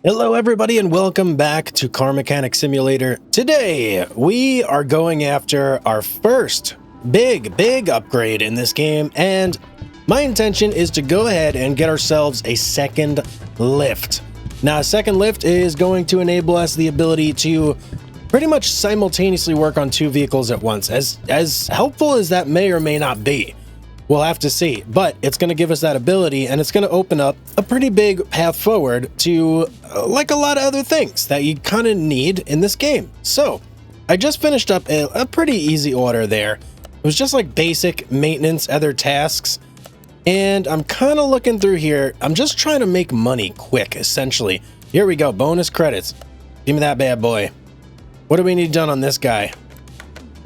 Hello everybody and welcome back to Car Mechanic Simulator. Today we are going after our first big upgrade in this game, and my intention is to go ahead and get ourselves a second lift. Now a second lift is going to enable us the ability to pretty much simultaneously work on two vehicles at once. As helpful as that may or may not be, we'll have to see, but it's going to give us that ability, and it's going to open up a pretty big path forward to like a lot of other things that you kind of need in this game. So I just finished up a pretty easy order there. It was just like basic maintenance, other tasks, and I'm kind of looking through here. I'm just trying to make money quick, essentially. Here we go, bonus credits. Give me that bad boy. What do we need done on this guy?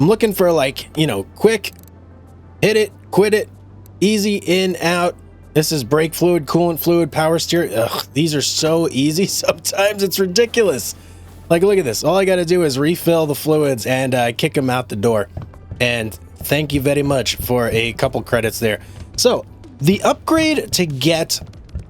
I'm looking for, like, you know, quick, hit it, quit it, easy, in, out. This is brake fluid, coolant fluid, power steer. Ugh, these are so easy sometimes, it's ridiculous. Like, look at this. All I got to do is refill the fluids and kick them out the door. And thank you very much for a couple credits there. So, the upgrade to get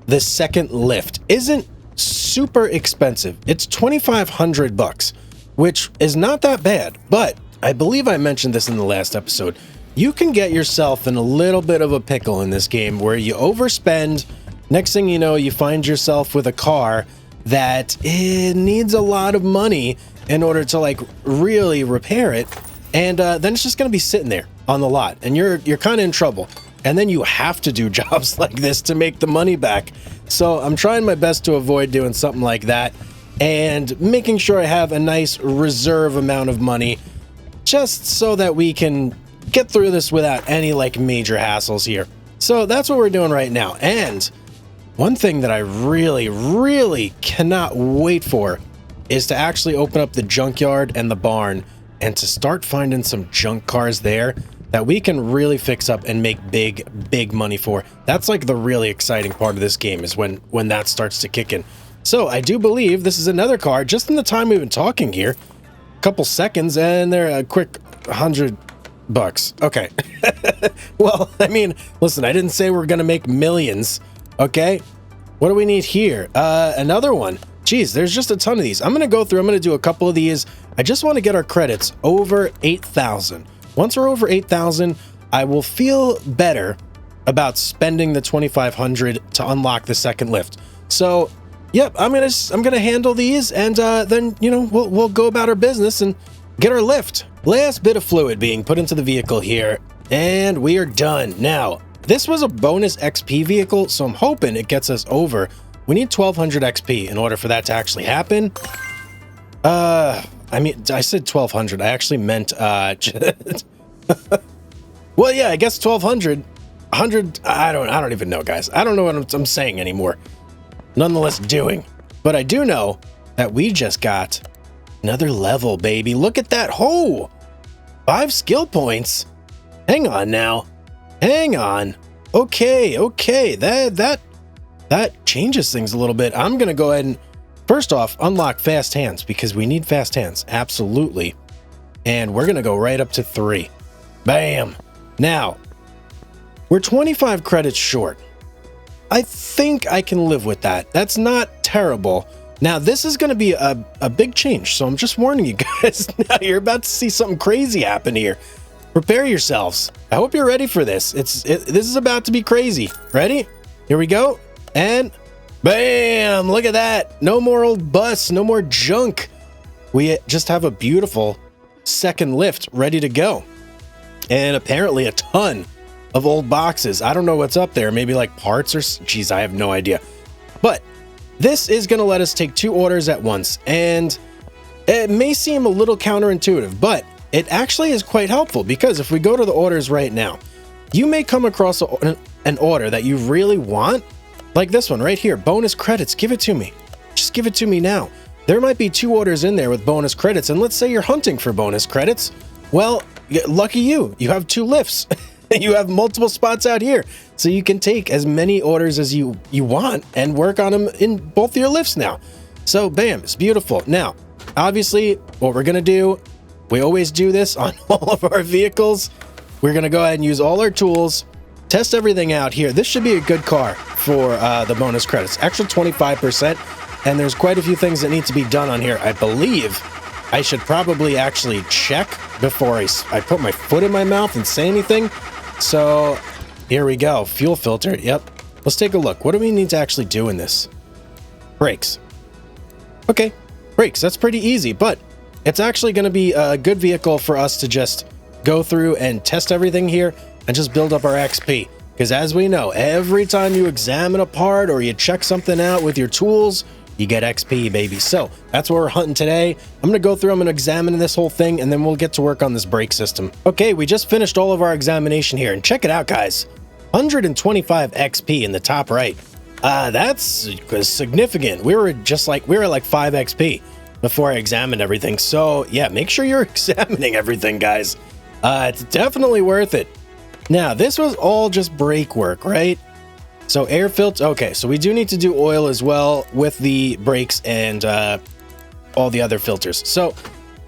the second lift isn't super expensive. It's 2,500 bucks, which is not that bad. But I believe I mentioned this in the last episode. You can get yourself in a little bit of a pickle in this game where you overspend. Next thing you know, you find yourself with a car that needs a lot of money in order to, like, really repair it. And then it's just going to be sitting there on the lot, and you're kind of in trouble. And then you have to do jobs like this to make the money back. So I'm trying my best to avoid doing something like that and making sure I have a nice reserve amount of money just so that we can get through this without any, like, major hassles here. So that's what we're doing right now. And one thing that I really cannot wait for is to actually open up the junkyard and the barn and to start finding some junk cars there that we can really fix up and make big money for. That's like the really exciting part of this game, is when that starts to kick in. So I do believe this is another car just in the time we've been talking here. A couple seconds and they're a quick 100 bucks. Okay. Well, I mean, listen, I didn't say we're gonna make millions. Okay, what do we need here? Another one. Geez, there's just a ton of these. I'm gonna go through, I'm gonna do a couple of these. I just want to get our credits over 8,000. Once we're over 8,000, I will feel better about spending the 2,500 to unlock the second lift. So yep, I'm gonna handle these, and then, you know, we'll go about our business and get our lift. Last bit of fluid being put into the vehicle here, and we are done. Now, this was a bonus XP vehicle, so I'm hoping it gets us over. We need 1,200 XP in order for that to actually happen. I mean, I said 1,200. I actually meant, well, yeah, I guess 1,200. 100, I don't even know, guys. I don't know what I'm saying anymore. Nonetheless, doing. But I do know that we just got another level, baby. Look at that. Oh, 5 skill points. Hang on now. Hang on. Okay. That changes things a little bit. I'm going to go ahead and, first off, unlock fast hands, because we need fast hands. Absolutely. And we're going to go right up to 3. Bam. Now, we're 25 credits short. I think I can live with that. That's not terrible. Now, this is going to be a big change, so I'm just warning you guys. Now, you're about to see something crazy happen here. Prepare yourselves. I hope you're ready for this. This is about to be crazy. Ready? Here we go. And bam! Look at that. No more old bus. No more junk. We just have a beautiful second lift ready to go. And apparently a ton of old boxes. I don't know what's up there. Maybe like parts or... Geez, I have no idea. But this is going to let us take 2 orders at once, and it may seem a little counterintuitive, but it actually is quite helpful, because if we go to the orders right now, you may come across an order that you really want, like this one right here, bonus credits. Give it to me. Just give it to me now. There might be 2 orders in there with bonus credits, and let's say you're hunting for bonus credits. Well, lucky you. You have 2 lifts. You have multiple spots out here, so you can take as many orders as you want and work on them in both your lifts now. So bam, it's beautiful. Now, obviously, what we're gonna do, we always do this on all of our vehicles. We're gonna go ahead and use all our tools, test everything out here. This should be a good car for the bonus credits. Extra 25%. and there's quite a few things that need to be done on here. I believe I should probably actually check before I put my foot in my mouth and say anything. So here we go. Fuel filter. Yep. Let's take a look. What do we need to actually do in this? Brakes. Okay. Brakes. That's pretty easy, but it's actually going to be a good vehicle for us to just go through and test everything here and just build up our XP. Because as we know, every time you examine a part or you check something out with your tools, you get XP, baby. So that's what we're hunting today. I'm going to go through, I'm going to examine this whole thing, and then we'll get to work on this brake system. Okay, we just finished all of our examination here, and check it out, guys. 125 XP in the top right. That's significant. We were like 5 XP before I examined everything. So yeah, make sure you're examining everything, guys. It's definitely worth it. Now, this was all just brake work, right? So air filter. Okay, so we do need to do oil as well with the brakes and all the other filters. So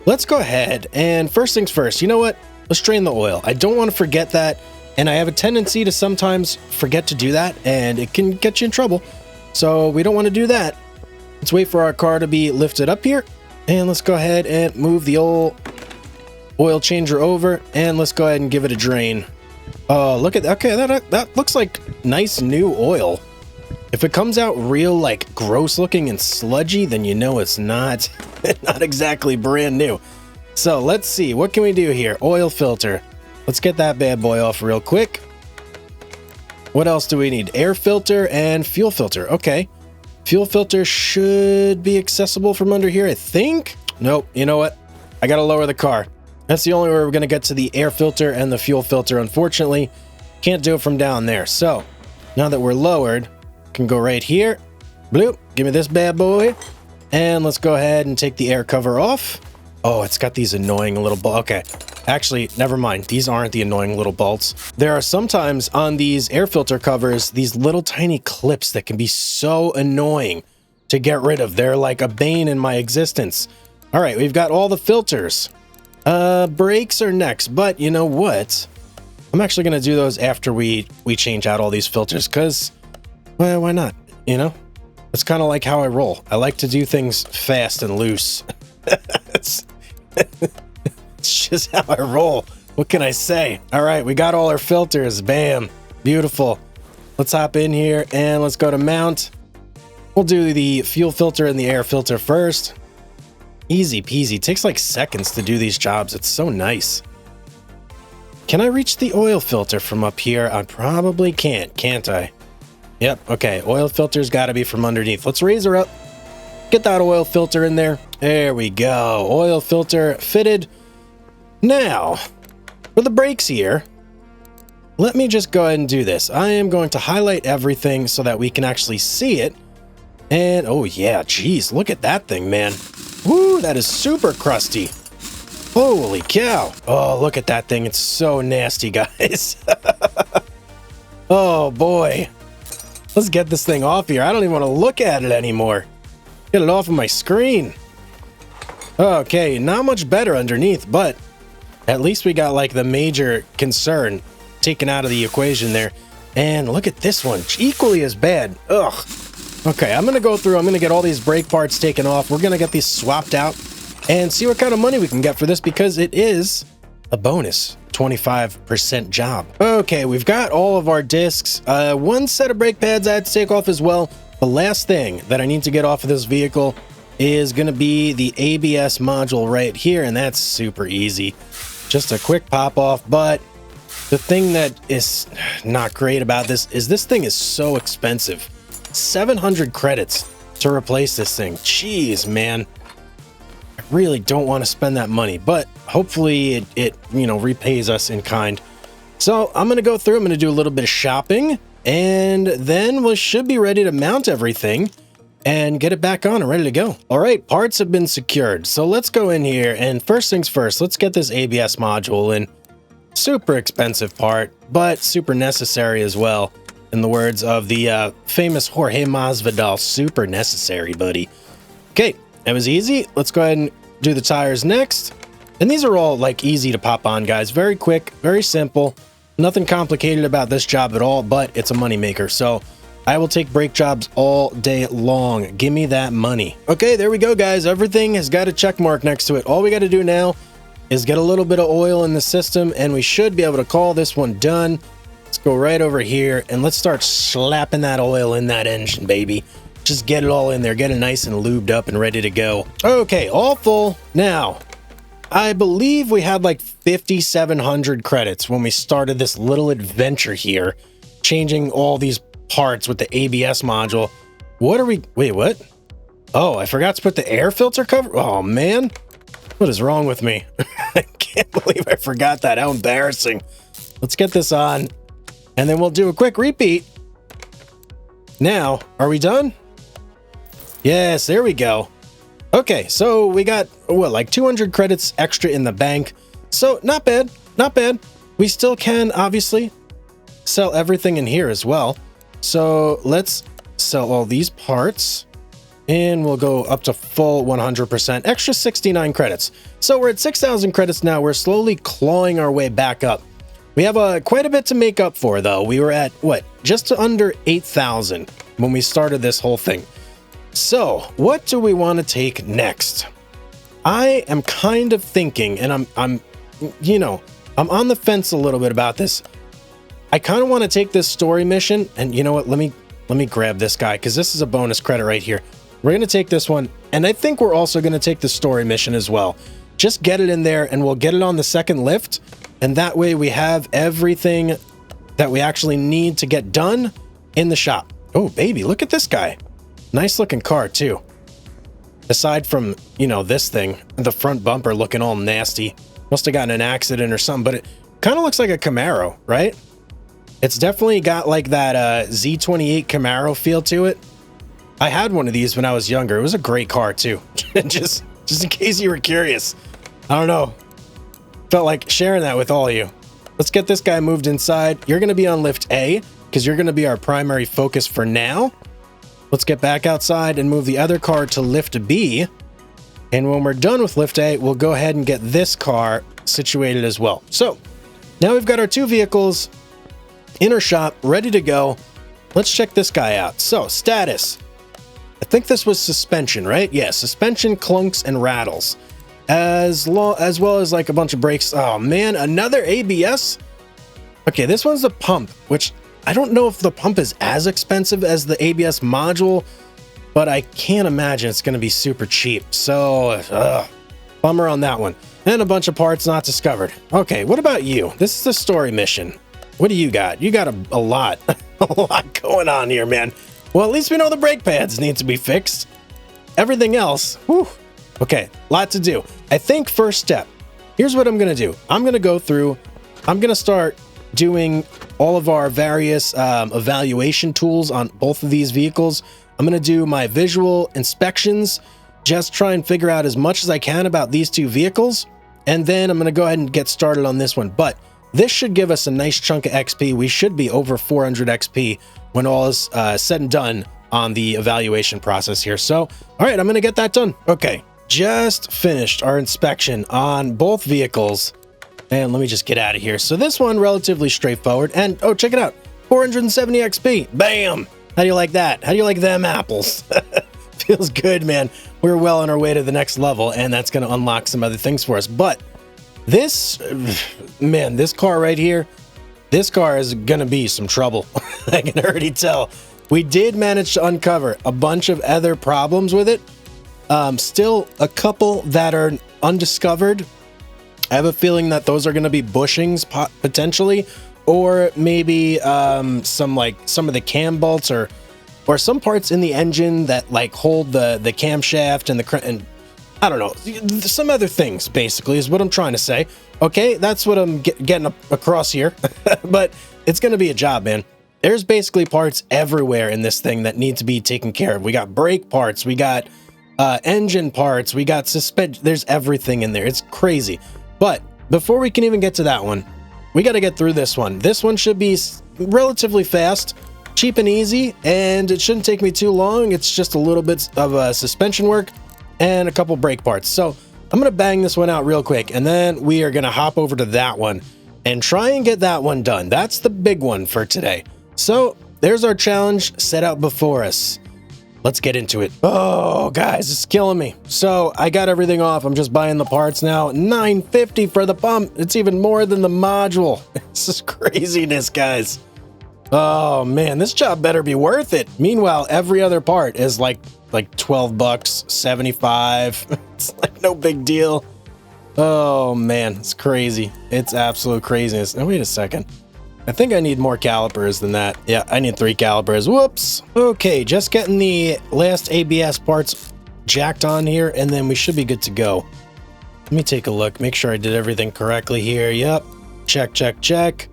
let's go ahead and first things first, you know what? Let's drain the oil. I don't want to forget that. And I have a tendency to sometimes forget to do that, and it can get you in trouble. So we don't want to do that. Let's wait for our car to be lifted up here. And let's go ahead and move the old oil changer over. And let's go ahead and give it a drain. Oh, look at that. Okay, that looks like nice new oil. If it comes out real, like, gross looking and sludgy, then you know it's not exactly brand new. So let's see. What can we do here? Oil filter. Let's get that bad boy off real quick. What else do we need? Air filter and fuel filter. Okay. Fuel filter should be accessible from under here, I think. Nope. You know what? I got to lower the car. That's the only way we're going to get to the air filter and the fuel filter. Unfortunately, can't do it from down there. So now that we're lowered, can go right here. Bloop. Give me this bad boy. And let's go ahead and take the air cover off. Oh, it's got these annoying little bolts. Okay. Actually, never mind. These aren't the annoying little bolts. There are sometimes on these air filter covers, these little tiny clips that can be so annoying to get rid of. They're like a bane in my existence. All right, we've got all the filters. Brakes are next, but you know what? I'm actually going to do those after we change out all these filters because, well, why not? You know, it's kind of like how I roll. I like to do things fast and loose. It's just how I roll. What can I say? All right, we got all our filters. Bam. Beautiful. Let's hop in here and let's go to mount. We'll do the fuel filter and the air filter first. Easy peasy. Takes like seconds to do these jobs. It's so nice. Can I reach the oil filter from up here? I probably can't I? Yep. Okay. Oil filter's got to be from underneath. Let's raise her up. Get that oil filter in there. There we go. Oil filter fitted. Now, for the brakes here, let me just go ahead and do this. I am going to highlight everything so that we can actually see it. And, oh yeah, geez, look at that thing, man. Woo, that is super crusty. Holy cow. Oh, look at that thing. It's so nasty, guys. Oh, boy. Let's get this thing off here. I don't even want to look at it anymore. Get it off of my screen. Okay, not much better underneath, but at least we got like the major concern taken out of the equation there. And look at this one, equally as bad. Ugh. Okay, I'm gonna go through, I'm gonna get all these brake parts taken off. We're gonna get these swapped out and see what kind of money we can get for this because it is a bonus 25% job. Okay, we've got all of our discs. One set of brake pads I had to take off as well. The last thing that I need to get off of this vehicle is going to be the ABS module right here, and that's super easy. Just a quick pop off, but the thing that is not great about this is this thing is so expensive. 700 credits to replace this thing. Jeez, man. I really don't want to spend that money, but hopefully it you know, repays us in kind. So I'm going to go through, I'm going to do a little bit of shopping, and then we should be ready to mount everything and get it back on and ready to go. All right, parts have been secured. So let's go in here and first things first, let's get this ABS module in. Super expensive part, but super necessary as well. In the words of the famous Jorge Masvidal, super necessary, buddy. Okay, that was easy. Let's go ahead and do the tires next. And these are all like easy to pop on, guys. Very quick, very simple. Nothing complicated about this job at all, but it's a moneymaker. So I will take brake jobs all day long. Give me that money. Okay, there we go, guys. Everything has got a check mark next to it. All we got to do now is get a little bit of oil in the system, and we should be able to call this one done. Let's go right over here, and let's start slapping that oil in that engine, baby. Just get it all in there. Get it nice and lubed up and ready to go. Okay, all full. Now, I believe we had like 5,700 credits when we started this little adventure here, changing all these parts with the ABS module. What are we... Wait, what? Oh, I forgot to put the air filter cover. Oh, man. What is wrong with me? I can't believe I forgot that. How embarrassing. Let's get this on, and then we'll do a quick repeat. Now, are we done? Yes, there we go. Okay, so we got, what, like 200 credits extra in the bank. So, not bad. Not bad. We still can, obviously, sell everything in here as well. So let's sell all these parts, and we'll go up to full 100%, extra 69 credits. So we're at 6,000 credits now. We're slowly clawing our way back up. We have quite a bit to make up for, though. We were at, what, just under 8,000 when we started this whole thing. So what do we want to take next? I am kind of thinking, and I'm on the fence a little bit about this. I kind of want to take this story mission, and you know what? Let me grab this guy, because this is a bonus credit right here. We're going to take this one, and I think we're also going to take the story mission as well. Just get it in there, and we'll get it on the second lift, and that way we have everything that we actually need to get done in the shop. Oh, baby, look at this guy. Nice looking car, too. Aside from, this thing, the front bumper looking all nasty. Must have gotten an accident or something, but it kind of looks like a Camaro, right? It's definitely got like that Z28 Camaro feel to it. I had one of these when I was younger. It was a great car too. just in case you were curious. I don't know. Felt like sharing that with all of you. Let's get this guy moved inside. You're going to be on lift A because you're going to be our primary focus for now. Let's get back outside and move the other car to lift B. And when we're done with lift A, we'll go ahead and get this car situated as well. So now we've got our two vehicles in our shop, ready to go. Let's check this guy out. So, status. I think this was suspension, right? Yeah, suspension clunks and rattles. As well as like a bunch of brakes. Oh man, another ABS? Okay, this one's the pump, which I don't know if the pump is as expensive as the ABS module, but I can't imagine it's going to be super cheap. So, bummer on that one. And a bunch of parts not discovered. Okay, what about you? This is the story mission. What do you got? You got a lot, a lot going on here, man. Well, at least we know the brake pads need to be fixed. Everything else, whew. Okay, lot to do. I think first step, here's what I'm going to do. I'm going to go through, I'm going to start doing all of our various evaluation tools on both of these vehicles. I'm going to do my visual inspections, just try and figure out as much as I can about these two vehicles. And then I'm going to go ahead and get started on this one. But this should give us a nice chunk of XP. We should be over 400 XP when all is said and done on the evaluation process here. So, all right, I'm going to get that done. Okay, just finished our inspection on both vehicles. And let me just get out of here. So this one, relatively straightforward. And, oh, check it out. 470 XP. Bam! How do you like that? How do you like them apples? Feels good, man. We're well on our way to the next level, and that's going to unlock some other things for us. But this, man, this car right here, this car is going to be some trouble. I can already tell. We did manage to uncover a bunch of other problems with it. Still a couple that are undiscovered. I have a feeling that those are going to be bushings potentially, or maybe some of the cam bolts or some parts in the engine that like hold the camshaft and I don't know, some other things basically is what I'm trying to say. Okay, that's what I'm getting across here. But it's going to be a job, man. There's basically parts everywhere in this thing that need to be taken care of. We got brake parts, we got engine parts, we got suspension. There's everything in there. It's crazy. But before we can even get to that one, we got to get through this one. This one should be relatively fast, cheap and easy, and it shouldn't take me too long. It's just a little bit of suspension work and a couple brake parts. So I'm going to bang this one out real quick, and then we are going to hop over to that one and try and get that one done. That's the big one for today. So there's our challenge set out before us. Let's get into it. Oh, guys, it's killing me. So I got everything off. I'm just buying the parts now. $9.50 for the pump. It's even more than the module. This is craziness, guys. Oh, man, this job better be worth it. Meanwhile, every other part is like 12 bucks, 75. It's like no big deal. Oh, man, it's crazy. It's absolute craziness. Now, wait a second. I think I need more calipers than that. Yeah, I need 3 calipers. Whoops. Okay, just getting the last ABS parts jacked on here, and then we should be good to go. Let me take a look, make sure I did everything correctly here. Yep. Check, check, check.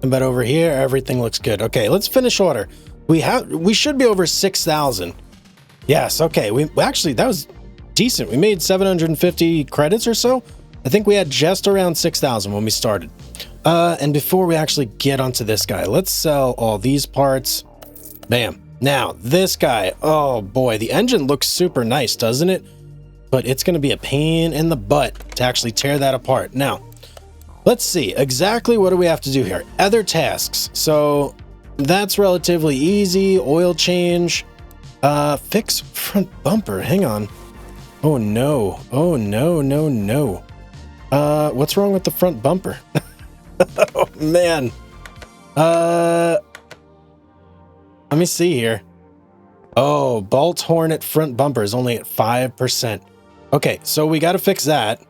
And but over here, everything looks good. Okay, let's finish order. We should be over 6,000. Yes, okay. We actually, that was decent. We made 750 credits or so. I think we had just around 6,000 when we started. And before we actually get onto this guy, let's sell all these parts. Bam. Now, this guy, oh boy, the engine looks super nice, doesn't it? But it's going to be a pain in the butt to actually tear that apart. Now, let's see, exactly what do we have to do here? Other tasks. So that's relatively easy. Oil change. Fix front bumper. Hang on. Oh no. Oh no, no, no. What's wrong with the front bumper? Oh man. Let me see here. Oh, Bolt Hornet front bumper is only at 5%. Okay, so we got to fix that.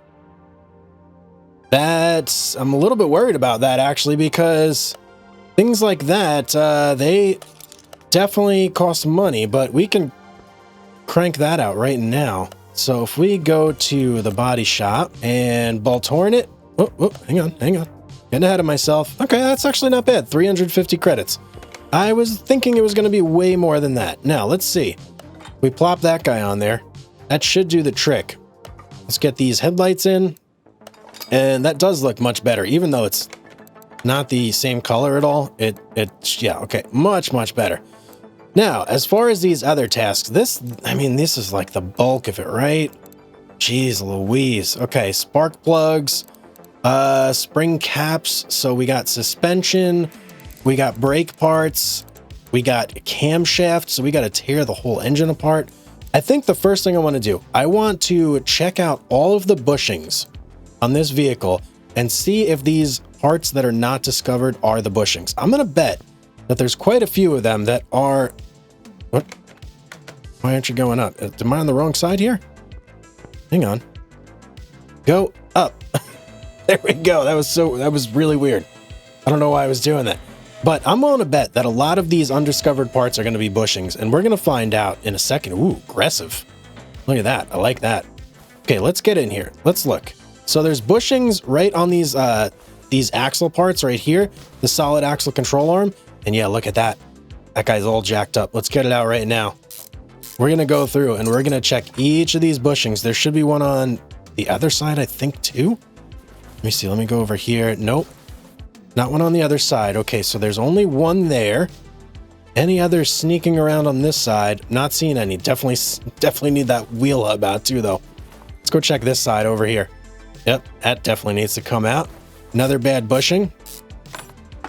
I'm a little bit worried about that actually, because things like that, they definitely cost money, but we can crank that out right now. So if we go to the body shop and Bolt Hornet, oh, hang on. Getting ahead of myself. Okay, that's actually not bad. 350 credits. I was thinking it was going to be way more than that. Now, let's see. We plop that guy on there. That should do the trick. Let's get these headlights in. And that does look much better, even though it's not the same color at all. Yeah, okay. Much, much better. Now, as far as these other tasks, this is like the bulk of it, right? Jeez Louise. Okay, spark plugs. Spring caps. So we got suspension, we got brake parts, we got camshaft. So we got to tear the whole engine apart. I think the first thing I want to do, I want to check out all of the bushings on this vehicle and see if these parts that are not discovered are the bushings. I'm going to bet that there's quite a few of them that are... What? Why aren't you going up? Am I on the wrong side here? Hang on. Go up. There we go. That was really weird. I don't know why I was doing that. But I'm willing to bet that a lot of these undiscovered parts are going to be bushings, and we're going to find out in a second. Ooh, aggressive. Look at that. I like that. Okay, let's get in here. Let's look. So there's bushings right on these axle parts right here, the solid axle control arm. And yeah, look at that. That guy's all jacked up. Let's get it out right now. We're going to go through and we're going to check each of these bushings. There should be one on the other side, I think, too. Let me see. Let me go over here. Nope. Not one on the other side. Okay, so there's only one there. Any others sneaking around on this side? Not seeing any. Definitely need that wheel hub out too, though. Let's go check this side over here. Yep, that definitely needs to come out. Another bad bushing.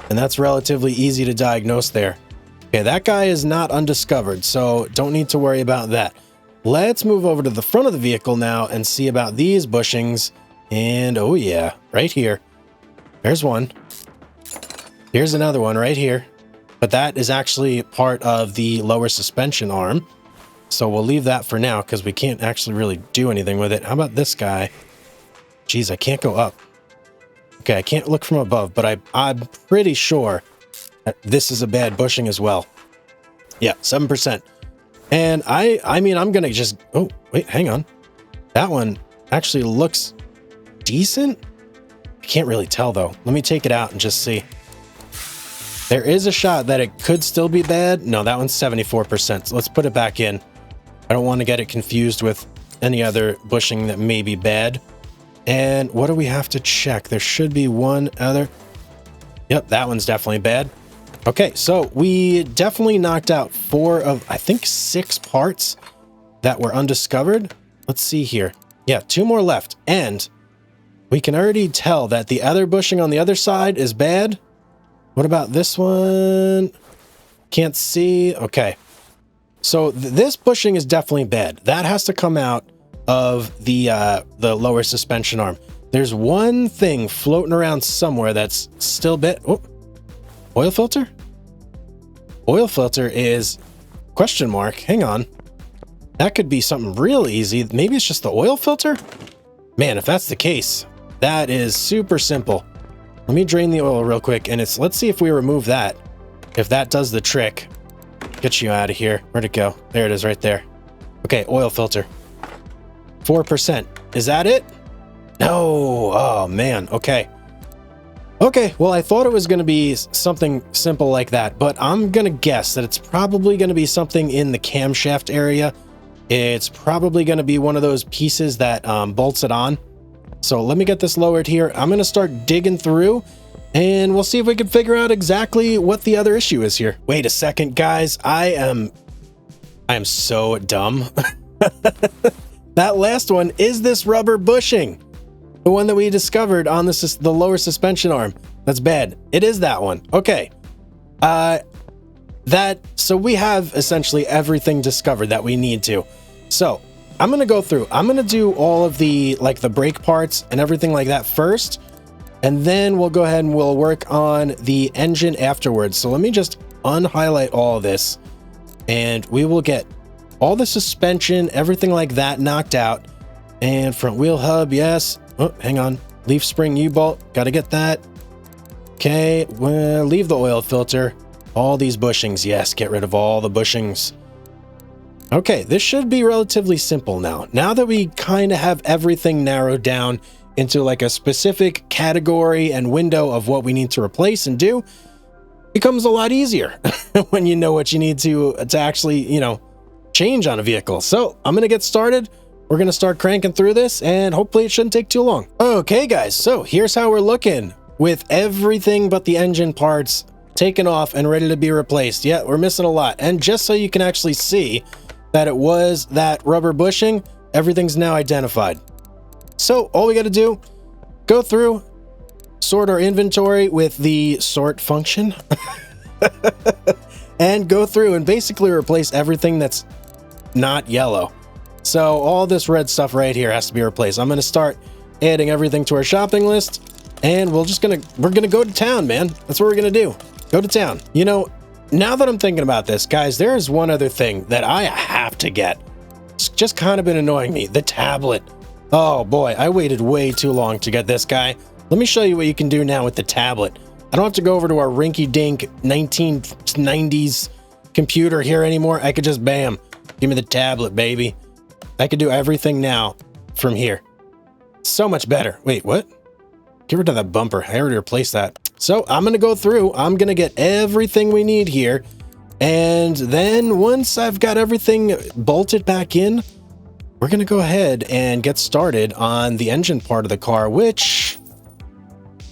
And that's relatively easy to diagnose there. Okay, that guy is not undiscovered, so don't need to worry about that. Let's move over to the front of the vehicle now and see about these bushings. And oh yeah, right here. There's one. Here's another one right here. But that is actually part of the lower suspension arm. So we'll leave that for now because we can't actually really do anything with it. How about this guy? Geez, I can't go up. Okay, I can't look from above, but I'm pretty sure that this is a bad bushing as well. Yeah, 7%. And I mean, I'm going to just... Oh, wait, hang on. That one actually looks decent. I can't really tell, though. Let me take it out and just see. There is a shot that it could still be bad. No, that one's 74%. So let's put it back in. I don't want to get it confused with any other bushing that may be bad. And what do we have to check? There should be one other. Yep, that one's definitely bad. Okay, so we definitely knocked out 4 of, I think, 6 parts that were undiscovered. Let's see here. Yeah, 2 more left. And we can already tell that the other bushing on the other side is bad. What about this one? Can't see. Okay. So this bushing is definitely bad. That has to come out of the lower suspension arm. There's one thing floating around somewhere that's still bit. Oh, oil filter? Oil filter is question mark. Hang on. That could be something real easy. Maybe it's just the oil filter? Man, if that's the case, that is super simple. Let me drain the oil real quick, and let's see if we remove that. If that does the trick. Get you out of here. Where'd it go? There it is right there. Okay, oil filter. 4%. Is that it? No. Oh, man. Okay. Okay, well, I thought it was going to be something simple like that, but I'm going to guess that it's probably going to be something in the camshaft area. It's probably going to be one of those pieces that bolts it on. So let me get this lowered here. I'm going to start digging through, and we'll see if we can figure out exactly what the other issue is here. Wait a second, guys. I am so dumb. That last one is this rubber bushing. The one that we discovered on the lower suspension arm. That's bad. It is that one. Okay. So we have essentially everything discovered that we need to. So I'm going to go through. I'm going to do all of the brake parts and everything like that first. And then we'll go ahead and we'll work on the engine afterwards. So let me just unhighlight all of this. And we will get all the suspension, everything like that knocked out. And front wheel hub, yes. Oh, hang on. Leaf spring U-bolt. Got to get that. Okay. Well, leave the oil filter. All these bushings. Yes. Get rid of all the bushings. Okay. This should be relatively simple now. Now that we kind of have everything narrowed down into like a specific category and window of what we need to replace and do, it becomes a lot easier when you know what you need to actually, change on a vehicle. So I'm going to get started. We're going to start cranking through this, and hopefully it shouldn't take too long. Okay, guys, so here's how we're looking with everything but the engine parts taken off and ready to be replaced. Yeah, we're missing a lot. And just so you can actually see that it was that rubber bushing, everything's now identified. So all we got to do, go through, sort our inventory with the sort function, and go through and basically replace everything that's not yellow. So all this red stuff right here has to be replaced. I'm going to start adding everything to our shopping list, and we're going to go to town, man. That's what we're going to do. Go to town. Now that I'm thinking about this, guys, there is one other thing that I have to get. It's just kind of been annoying me. The tablet. Oh boy, I waited way too long to get this guy. Let me show you what you can do now with the tablet. I don't have to go over to our rinky-dink 1990s computer here anymore. I could just, bam, give me the tablet, baby. I could do everything now from here. So much better. Wait, what? Get rid of that bumper. I already replaced that. So I'm going to go through. I'm going to get everything we need here. And then once I've got everything bolted back in, we're going to go ahead and get started on the engine part of the car, which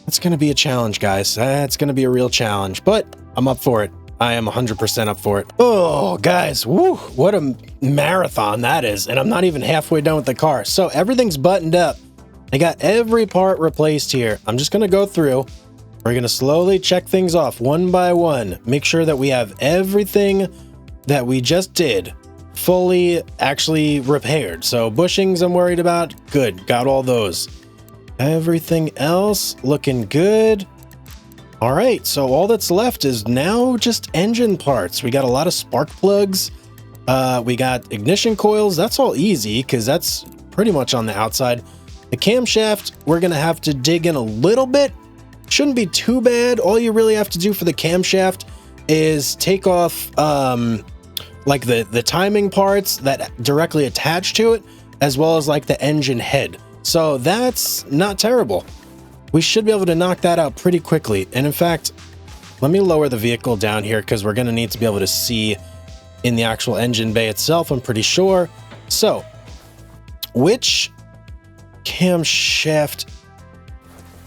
it's going to be a challenge, guys. That's going to be a real challenge, but I'm up for it. I am 100% up for it. Oh, guys, woo, what a marathon that is. And I'm not even halfway done with the car. So everything's buttoned up. I got every part replaced here. I'm just going to go through. We're going to slowly check things off one by one. Make sure that we have everything that we just did fully actually repaired. So bushings I'm worried about. Good. Got all those. Everything else looking good. All right, so all that's left is now just engine parts. We got a lot of spark plugs. We got ignition coils. That's all easy because that's pretty much on the outside. The camshaft, we're going to have to dig in a little bit. Shouldn't be too bad. All you really have to do for the camshaft is take off like the timing parts that directly attach to it, as well as like the engine head. So that's not terrible. We should be able to knock that out pretty quickly. And in fact, let me lower the vehicle down here because we're going to need to be able to see in the actual engine bay itself, I'm pretty sure. So, which camshaft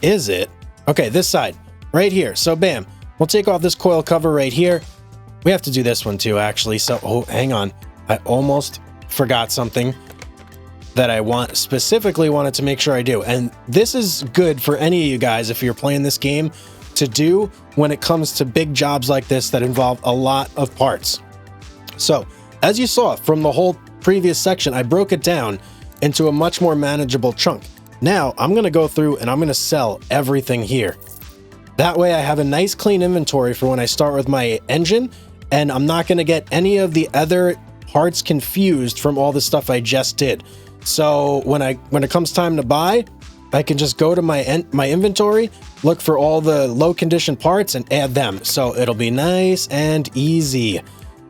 is it? Okay, this side, right here. So bam, we'll take off this coil cover right here. We have to do this one too, actually. So, oh, hang on. I almost forgot something that I specifically wanted to make sure I do. And this is good for any of you guys if you're playing this game to do when it comes to big jobs like this that involve a lot of parts. So, as you saw from the whole previous section, I broke it down into a much more manageable chunk. Now, I'm going to go through and I'm going to sell everything here. That way I have a nice clean inventory for when I start with my engine, and I'm not going to get any of the other parts confused from all the stuff I just did. So when it comes time to buy, I can just go to my inventory, look for all the low condition parts and add them. So it'll be nice and easy.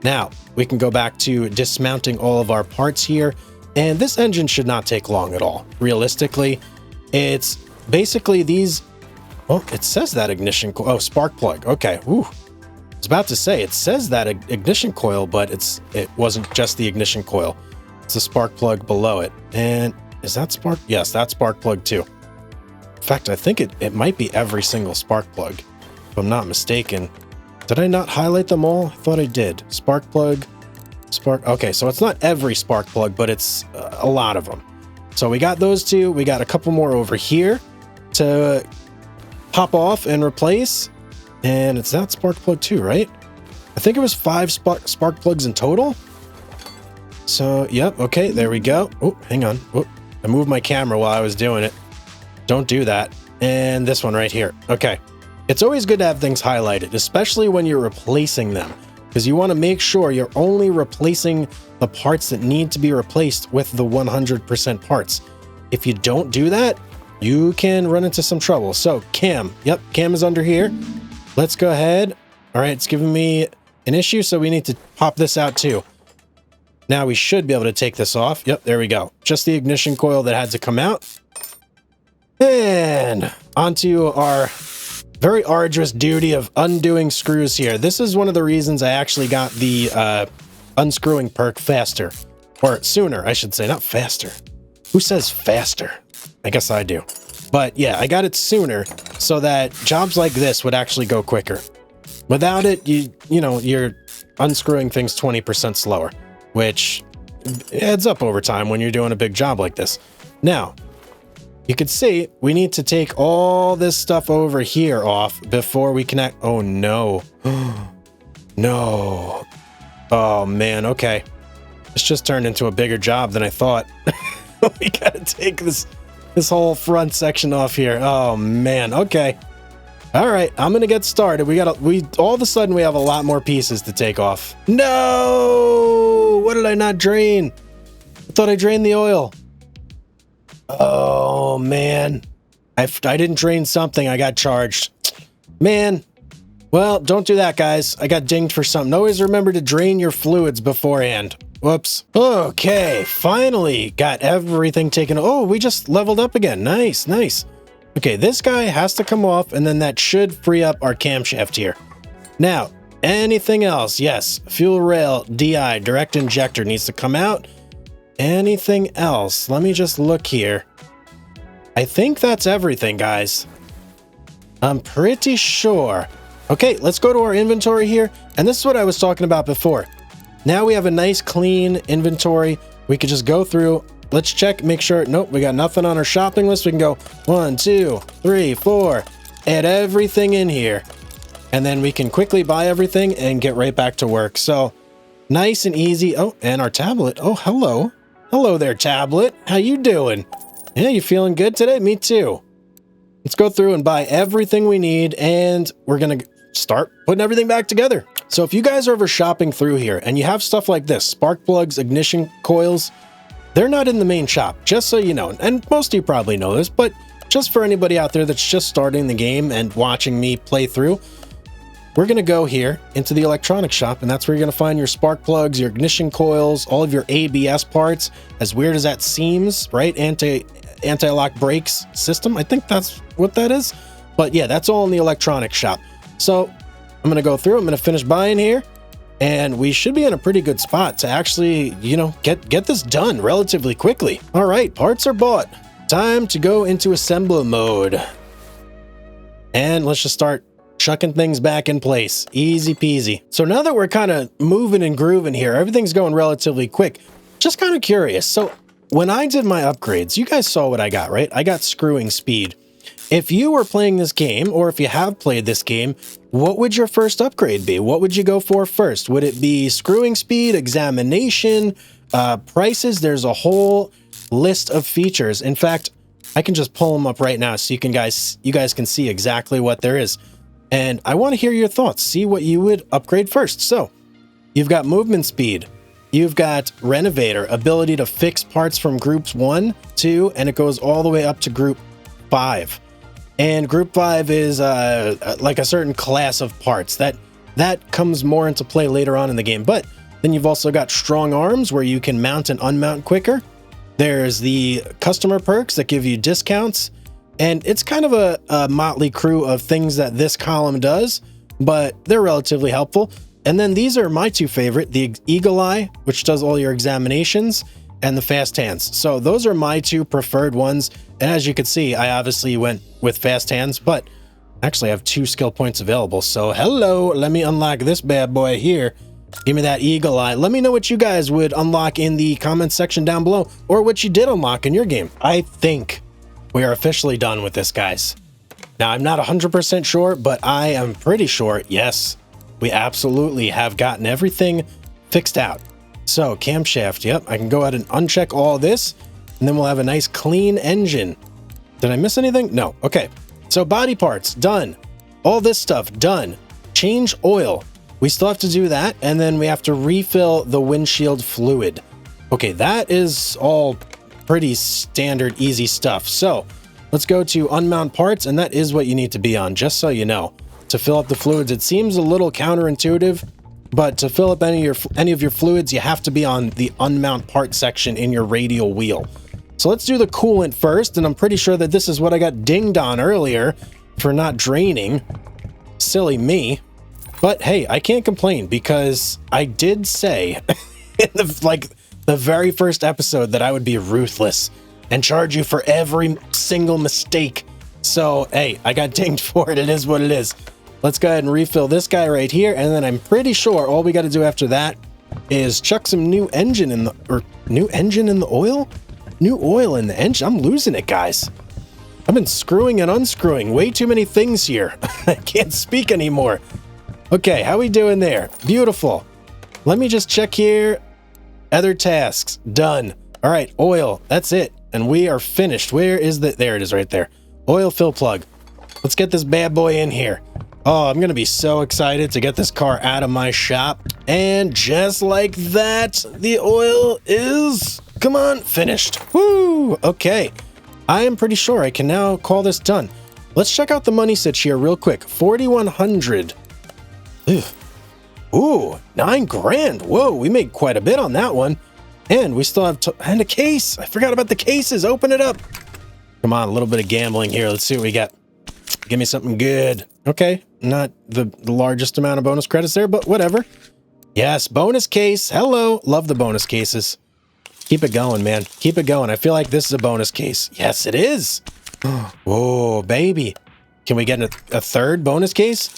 Now we can go back to dismounting all of our parts here. And this engine should not take long at all. Realistically, it's basically these. Oh, it says that ignition coil. Oh, spark plug. Okay. Ooh. I was about to say it says that ignition coil, but it wasn't just the ignition coil. It's a spark plug below it. And is that spark? Yes, that's spark plug too. In fact, I think it might be every single spark plug, if I'm not mistaken. Did I not highlight them all? I thought I did. Spark plug, spark. Okay, so it's not every spark plug, but it's a lot of them. So we got those two. We got a couple more over here to pop off and replace. And it's that spark plug too, right? I think it was 5 spark plugs in total. So, yep. Okay, there we go. Oh, hang on. Oh, I moved my camera while I was doing it. Don't do that. And this one right here. Okay. It's always good to have things highlighted, especially when you're replacing them, because you want to make sure you're only replacing the parts that need to be replaced with the 100% parts. If you don't do that, you can run into some trouble. So cam, yep, cam is under here. Let's go ahead. All right, it's giving me an issue, so we need to pop this out too. Now we should be able to take this off. Yep, there we go. Just the ignition coil that had to come out. And onto our very arduous duty of undoing screws here. This is one of the reasons I actually got the unscrewing perk faster. Or sooner, I should say, not faster. Who says faster? I guess I do. But yeah, I got it sooner so that jobs like this would actually go quicker. Without it, you know, you're unscrewing things 20% slower, which adds up over time when you're doing a big job like this. Now, you can see we need to take all this stuff over here off before we connect. Oh no. No. Oh man, okay. This just turned into a bigger job than I thought. We gotta take this whole front section off here. Oh man, okay. All right, I'm gonna get started. We all of a sudden we have a lot more pieces to take off. No! What did I not drain? I thought I drained the oil. Oh man, I didn't drain something. I got charged. Man, well, don't do that, guys. I got dinged for something. Always remember to drain your fluids beforehand. Whoops. Okay, finally got everything taken. Oh, we just leveled up again. Nice, nice. Okay, this guy has to come off, and then that should free up our camshaft here. Now, anything else? Yes, fuel rail, DI, direct injector needs to come out. Anything else? Let me just look here. I think that's everything, guys. I'm pretty sure. Okay, let's go to our inventory here. And this is what I was talking about before. Now we have a nice clean inventory. We could just go through. Let's check, make sure. Nope, we got nothing on our shopping list. We can go 1, 2, 3, 4. Add everything in here. And then we can quickly buy everything and get right back to work. So nice and easy. Oh, and our tablet. Oh, hello. Hello there, tablet. How you doing? Yeah, you feeling good today? Me too. Let's go through and buy everything we need, and we're going to start putting everything back together. So if you guys are ever shopping through here and you have stuff like this, spark plugs, ignition coils, they're not in the main shop, just so you know. And most of you probably know this, but just for anybody out there that's just starting the game and watching me play through, we're going to go here into the electronics shop, and that's where you're going to find your spark plugs, your ignition coils, all of your ABS parts, as weird as that seems, right? Anti-lock brakes system. I think that's what that is. But yeah, that's all in the electronics shop. So I'm going to go through, I'm going to finish buying here, and we should be in a pretty good spot to actually, you know, get this done relatively quickly. All right, parts are bought. Time to go into assembler mode. And let's just start chucking things back in place. Easy peasy. So now that we're kind of moving and grooving here, everything's going relatively quick. Just kind of curious. So when I did my upgrades, you guys saw what I got, right? I got screwing speed. if you were playing this game, or if you have played this game, what would your first upgrade be? What would you go for first? Would it be screwing speed, examination, prices? There's a whole list of features. In fact, I can just pull them up right now so you guys can see exactly what there is. And I want to hear your thoughts. See what you would upgrade first. So you've got movement speed. You've got Renovator, ability to fix parts from groups 1, 2, and it goes all the way up to group 5. And group 5 is like a certain class of parts. That comes more into play later on in the game. But then you've also got strong arms where you can mount and unmount quicker. There's the customer perks that give you discounts. And it's kind of a motley crew of things that this column does, but they're relatively helpful. And then these are my two favorite, the Eagle Eye, which does all your examinations, and the Fast Hands. So those are my two preferred ones. And as you can see, I obviously went with Fast Hands, but actually I have 2 skill points available. So hello, let me unlock this bad boy here. Give me that Eagle Eye. Let me know what you guys would unlock in the comments section down below, or what you did unlock in your game. I think we are officially done with this, guys. Now, I'm not 100% sure, but I am pretty sure, yes, we absolutely have gotten everything fixed out. So, camshaft, yep, I can go ahead and uncheck all this, and then we'll have a nice clean engine. Did I miss anything? No. Okay. So, body parts, done. All this stuff, done. Change oil. We still have to do that, and then we have to refill the windshield fluid. Okay, that is all pretty standard, easy stuff. So let's go to unmount parts, and that is what you need to be on, just so you know. To fill up the fluids, it seems a little counterintuitive, but to fill up any of your fluids, you have to be on the unmount part section in your radial wheel. So let's do the coolant first, and I'm pretty sure that this is what I got dinged on earlier for not draining. Silly me. But hey, I can't complain, because I did say in the very first episode that I would be ruthless and charge you for every single mistake. So hey, I got dinged for it. It is what it is. Let's go ahead and refill this guy right here, and then I'm pretty sure all we got to do after that is chuck some new engine in the oil? New oil in the engine. I'm losing it, guys. I've been screwing and unscrewing way too many things here. I can't speak anymore. Okay, how we doing there? Beautiful. Let me just check here. Other tasks, done. All right, oil, that's it. And we are finished. Where is the, there it is right there. Oil fill plug. Let's get this bad boy in here. Oh, I'm gonna be so excited to get this car out of my shop. And just like that, the oil is, come on, finished. Woo, okay. I am pretty sure I can now call this done. Let's check out the money sitch here real quick. 4,100. Ooh, 9 grand. Whoa, we made quite a bit on that one. And we still have and a case. I forgot about the cases. Open it up. Come on, a little bit of gambling here. Let's see what we got. Give me something good. Okay, not the largest amount of bonus credits there, but whatever. Yes, bonus case. Hello. Love the bonus cases. Keep it going, man. Keep it going. I feel like this is a bonus case. Yes, it is. Whoa, baby. Can we get a third bonus case?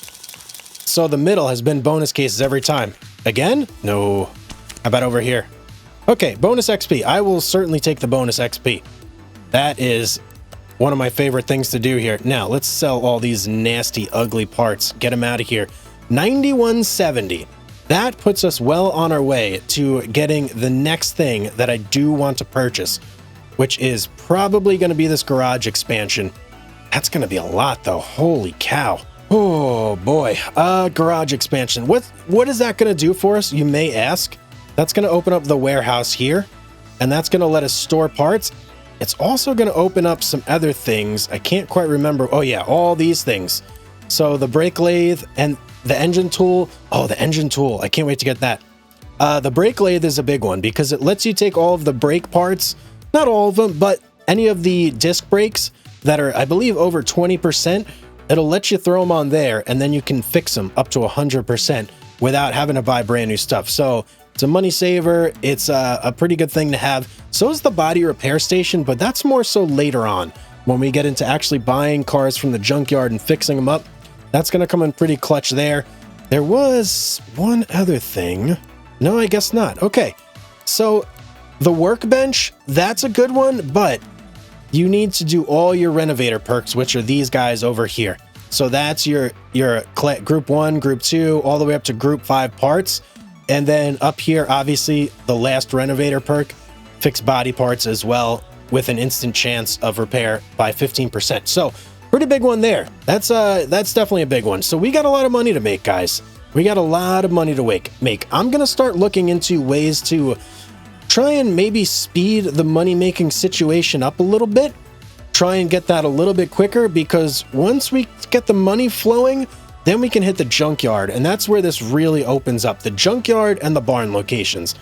So the middle has been bonus cases every time. Again? No. How about over here? Okay, bonus XP. I will certainly take the bonus XP. That is one of my favorite things to do here. Now, let's sell all these nasty, ugly parts. Get them out of here. 9170. That puts us well on our way to getting the next thing that I do want to purchase, which is probably going to be this garage expansion. That's going to be a lot, though. Holy cow. Oh boy, garage expansion. What is that going to do for us, you may ask? That's going to open up the warehouse here, and that's going to let us store parts. It's also going to open up some other things. I can't quite remember. Oh yeah, all these things. So the brake lathe and the engine tool. Oh, the engine tool. I can't wait to get that. The brake lathe is a big one because it lets you take all of the brake parts, not all of them, but any of the disc brakes that are, I believe, over 20%. It'll let you throw them on there, and then you can fix them up to 100% without having to buy brand new stuff. So it's a money saver. It's a pretty good thing to have. So is the body repair station, but that's more so later on when we get into actually buying cars from the junkyard and fixing them up. That's going to come in pretty clutch there. There was one other thing. No, I guess not. Okay, so the workbench, that's a good one, but you need to do all your renovator perks, which are these guys over here. So that's your group 1, group 2, all the way up to group 5 parts. And then up here, obviously, the last renovator perk, fix body parts as well, with an instant chance of repair by 15%. So pretty big one there. That's definitely a big one. So we got a lot of money to make, guys. We got a lot of money to make. I'm going to start looking into ways to try and maybe speed the money-making situation up a little bit. Try and get that a little bit quicker, because once we get the money flowing, then we can hit the junkyard. And that's where this really opens up. The junkyard and the barn locations.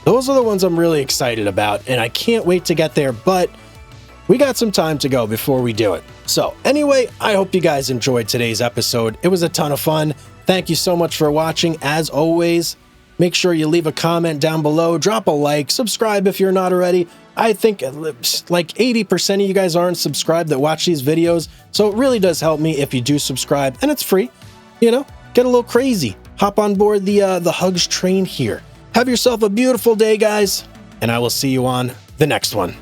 Those are the ones I'm really excited about, and I can't wait to get there, but we got some time to go before we do it. So anyway, I hope you guys enjoyed today's episode. It was a ton of fun. Thank you so much for watching. As always, make sure you leave a comment down below, drop a like, subscribe if you're not already. I think like 80% of you guys aren't subscribed that watch these videos, so it really does help me if you do subscribe, and it's free. You know, get a little crazy. Hop on board the Hugz train here. Have yourself a beautiful day, guys, and I will see you on the next one.